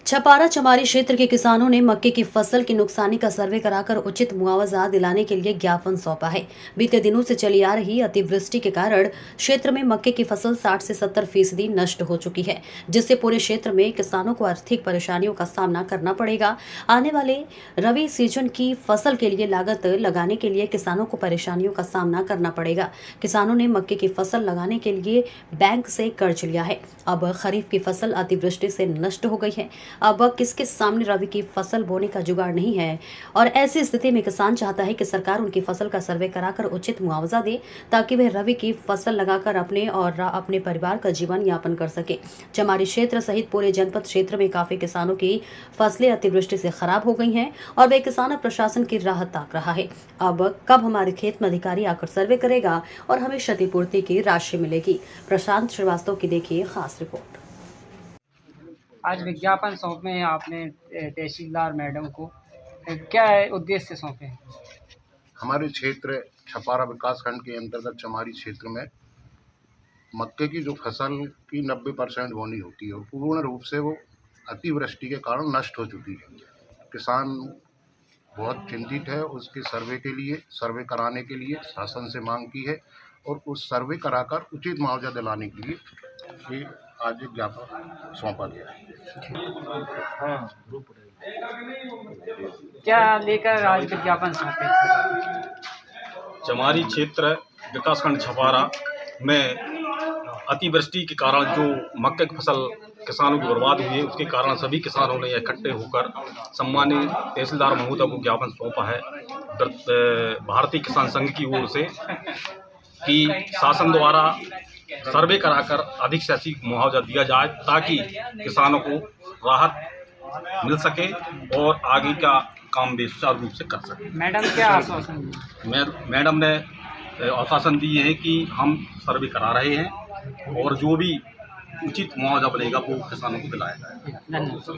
छपारा चमारी क्षेत्र के किसानों ने मक्के की फसल की नुकसानी का सर्वे कराकर उचित मुआवजा दिलाने के लिए ज्ञापन सौंपा है। बीते दिनों से चली आ रही अतिवृष्टि के कारण क्षेत्र में मक्के की फसल 60 से 70% नष्ट हो चुकी है, जिससे पूरे क्षेत्र में किसानों को आर्थिक परेशानियों का सामना करना पड़ेगा। आने वाले रबी सीजन की फसल के लिए लागत लगाने के लिए किसानों को परेशानियों का सामना करना पड़ेगा। किसानों ने मक्के की फसल लगाने के लिए बैंक से कर्ज लिया है। अब खरीफ की फसल अतिवृष्टि से नष्ट हो गई है। अब किसके सामने रबी की फसल बोने का जुगाड़ नहीं है और ऐसी स्थिति में किसान चाहता है कि सरकार उनकी फसल का सर्वे कराकर उचित मुआवजा दे, ताकि वह रबी की फसल लगाकर अपने और अपने परिवार का जीवन यापन कर सके। चमारी क्षेत्र सहित पूरे जनपद क्षेत्र में काफी किसानों की फसलें अतिवृष्टि से खराब हो गई हैं और वे किसान अब प्रशासन की राह ताक रहा है। अब कब हमारे खेत में अधिकारी आकर सर्वे करेगा और हमें क्षतिपूर्ति की राशि मिलेगी। प्रशांत श्रीवास्तव की देखिए खास रिपोर्ट। आज विज्ञापन सौंपे हैं आपने तहसीलदार मैडम को, क्या उद्देश्य से सौंपे हैं? हमारे क्षेत्र छपारा विकासखंड के अंतर्गत चमारी क्षेत्र में मक्के की जो फसल की 90% बोनी होती है पूर्ण रूप से वो अतिवृष्टि के कारण नष्ट हो चुकी है। किसान बहुत चिंतित है। उसके सर्वे कराने के लिए शासन से मांग की है और उस सर्वे कराकर उचित मुआवजा दिलाने के लिए ये आज ज्ञापन सौंपा गया है। क्या लेकर आज विज्ञापन सौंपे? चमारी क्षेत्र विकासखंड छपारा में अतिवृष्टि के कारण जो मक्के की फसल किसानों की बर्बाद हुई है, उसके कारण सभी किसानों ने इकट्ठे होकर सम्मानित तहसीलदार महोदय को ज्ञापन सौंपा है भारतीय किसान संघ की ओर से कि शासन द्वारा सर्वे कराकर अधिक से अधिक मुआवजा दिया जाए, ताकि किसानों को राहत मिल सके और आगे का काम भी सुचारू रूप से कर सके। मैडम क्या आश्वासन दिए? मैडम ने आश्वासन दिए हैं कि हम सर्वे करा रहे हैं और जो भी उचित मुआवजा बनेगा वो किसानों को दिलाया जाएगा। धन्यवाद।